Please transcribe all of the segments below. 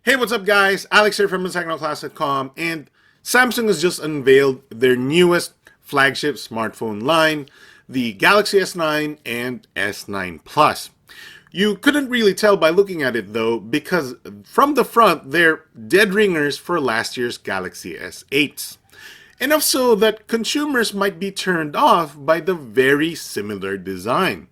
Hey, what's up, guys? Alex here from TechnoClass.com, and Samsung has just unveiled their newest flagship smartphone line, the Galaxy S9 and S9 Plus. You couldn't really tell by looking at it though, because from the front, they're dead ringers for last year's Galaxy S8s. Enough so that consumers might be turned off by the very similar design.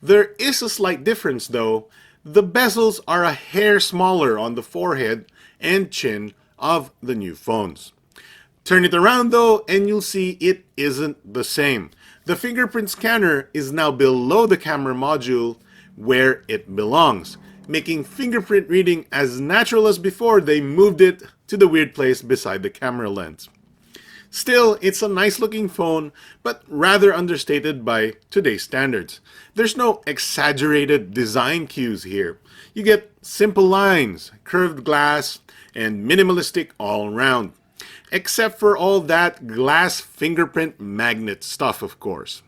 There is a slight difference though. The bezels are a hair smaller on the forehead and chin of the new phones. Turn it around though and you'll see it isn't the same. The fingerprint scanner is now below the camera module where it belongs, making fingerprint reading as natural as before they moved it to the weird place beside the camera lens. Still, it's a nice looking phone, but rather understated by today's standards. There's no exaggerated design cues here. You get simple lines, curved glass, and minimalistic all around. Except for all that glass fingerprint magnet stuff, of course.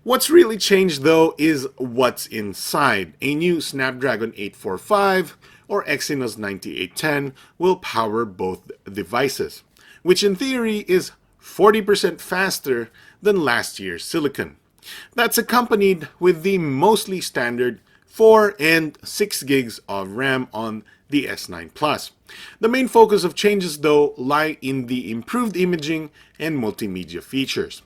What's really changed though is what's inside. A new Snapdragon 845 or Exynos 9810 will power both devices, which in theory is 40% faster than last year's silicon. That's accompanied with the mostly standard 4 and 6 gigs of RAM on the S9 Plus. The main focus of changes though lie in the improved imaging and multimedia features.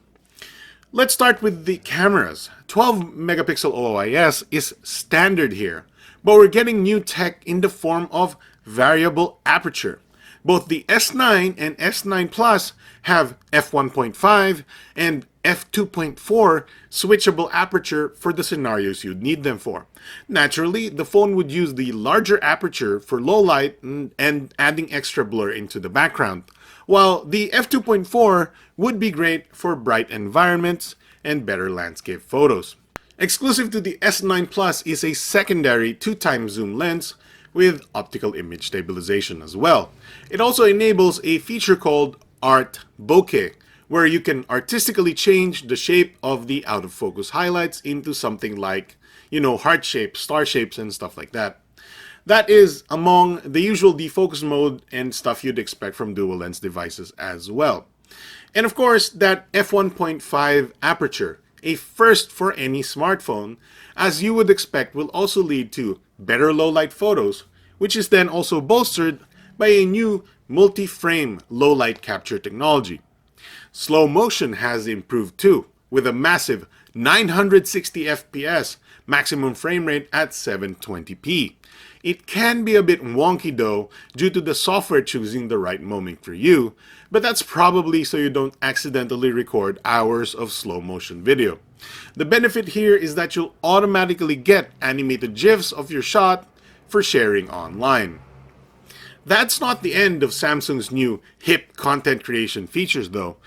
Let's start with the cameras. 12 megapixel OIS is standard here, but we're getting new tech in the form of variable aperture. Both the S9 and S9 Plus have f1.5 and f2.4 switchable aperture for the scenarios you'd need them for. Naturally, the phone would use the larger aperture for low light and adding extra blur into the background, while the f2.4 would be great for bright environments and better landscape photos. Exclusive to the S9 Plus is a secondary 2x zoom lens with optical image stabilization as well. It also enables a feature called Art Bokeh, where you can artistically change the shape of the out of focus highlights into something like, heart shapes, star shapes, and stuff like that. That is among the usual defocus mode and stuff you'd expect from dual lens devices as well. And of course, that f1.5 aperture, a first for any smartphone, as you would expect will also lead to better low light photos, which is then also bolstered by a new multi-frame low light capture technology. Slow motion has improved too, with a massive 960 FPS maximum frame rate at 720p. It can be a bit wonky though, due to the software choosing the right moment for you, but that's probably so you don't accidentally record hours of slow motion video. The benefit here is that you'll automatically get animated GIFs of your shot for sharing online. That's not the end of Samsung's new hip content creation features though.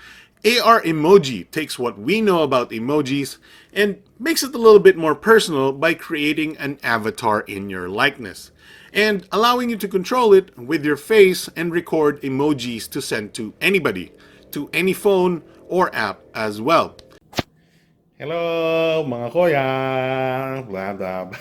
AR Emoji takes what we know about emojis and makes it a little bit more personal by creating an avatar in your likeness and allowing you to control it with your face and record emojis to send to anybody, to any phone or app as well. Hello, mga kuya. Blah, blah, blah.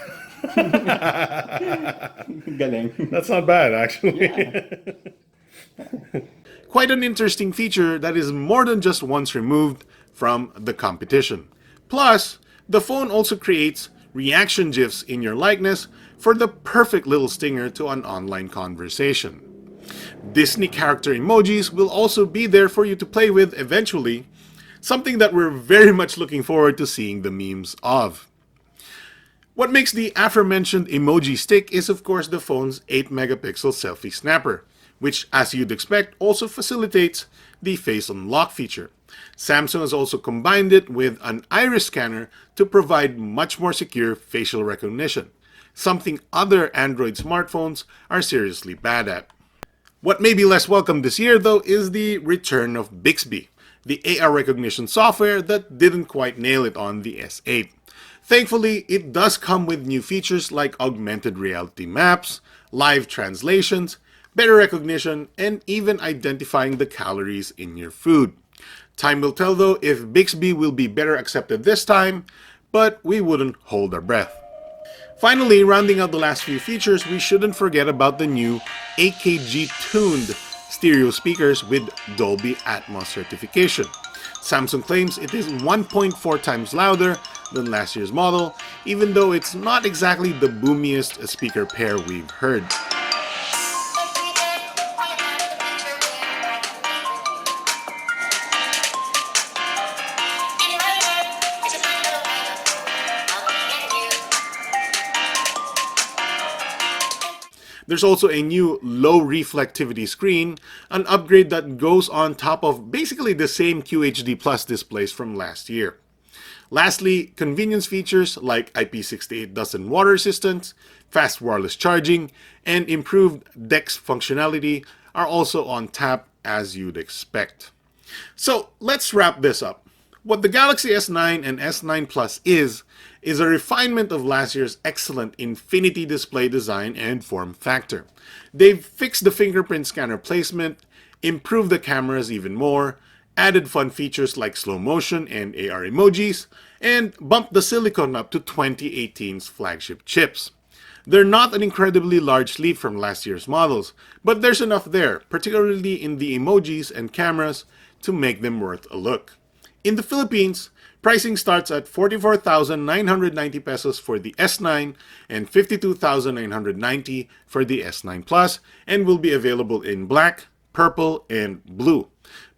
Galing. That's not bad, actually. Yeah. Quite an interesting feature that is more than just once removed from the competition. Plus, the phone also creates reaction GIFs in your likeness for the perfect little stinger to an online conversation. Disney character emojis will also be there for you to play with eventually, something that we're very much looking forward to seeing the memes of. What makes the aforementioned emoji stick is of course the phone's 8 megapixel selfie snapper, which as you'd expect also facilitates the face unlock feature. Samsung has also combined it with an iris scanner to provide much more secure facial recognition, something other Android smartphones are seriously bad at. What may be less welcome this year though is the return of Bixby, the AR recognition software that didn't quite nail it on the S8. Thankfully, it does come with new features like augmented reality maps, live translations, better recognition, and even identifying the calories in your food. Time will tell though if Bixby will be better accepted this time, but we wouldn't hold our breath. Finally, rounding out the last few features, we shouldn't forget about the new AKG-tuned stereo speakers with Dolby Atmos certification. Samsung claims it is 1.4 times louder than last year's model, even though it's not exactly the boomiest speaker pair we've heard. There's also a new low reflectivity screen, an upgrade that goes on top of basically the same QHD Plus displays from last year. Lastly, convenience features like IP68 dust and water resistance, fast wireless charging, and improved DeX functionality are also on tap as you'd expect. So let's wrap this up. What the Galaxy S9 and S9 Plus is a refinement of last year's excellent Infinity display design and form factor. They've fixed the fingerprint scanner placement, improved the cameras even more, added fun features like slow motion and AR emojis, and bumped the silicon up to 2018's flagship chips. They're not an incredibly large leap from last year's models, but there's enough there, particularly in the emojis and cameras, to make them worth a look. In the Philippines, pricing starts at 44,990 pesos for the S9 and 52,990 for the S9 Plus, and will be available in black, purple, and blue.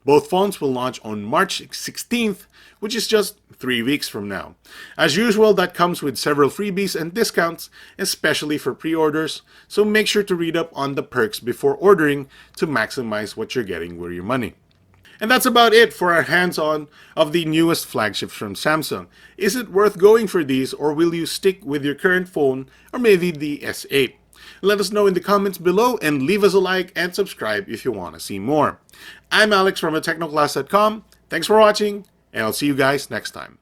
Both phones will launch on March 16th, which is just 3 weeks from now. As usual, that comes with several freebies and discounts, especially for pre-orders, so make sure to read up on the perks before ordering to maximize what you're getting with your money. And that's about it for our hands-on of the newest flagships from Samsung. Is it worth going for these, or will you stick with your current phone or maybe the S8? Let us know in the comments below and leave us a like and subscribe if you want to see more. I'm Alex from technoclass.com. Thanks for watching, and I'll see you guys next time.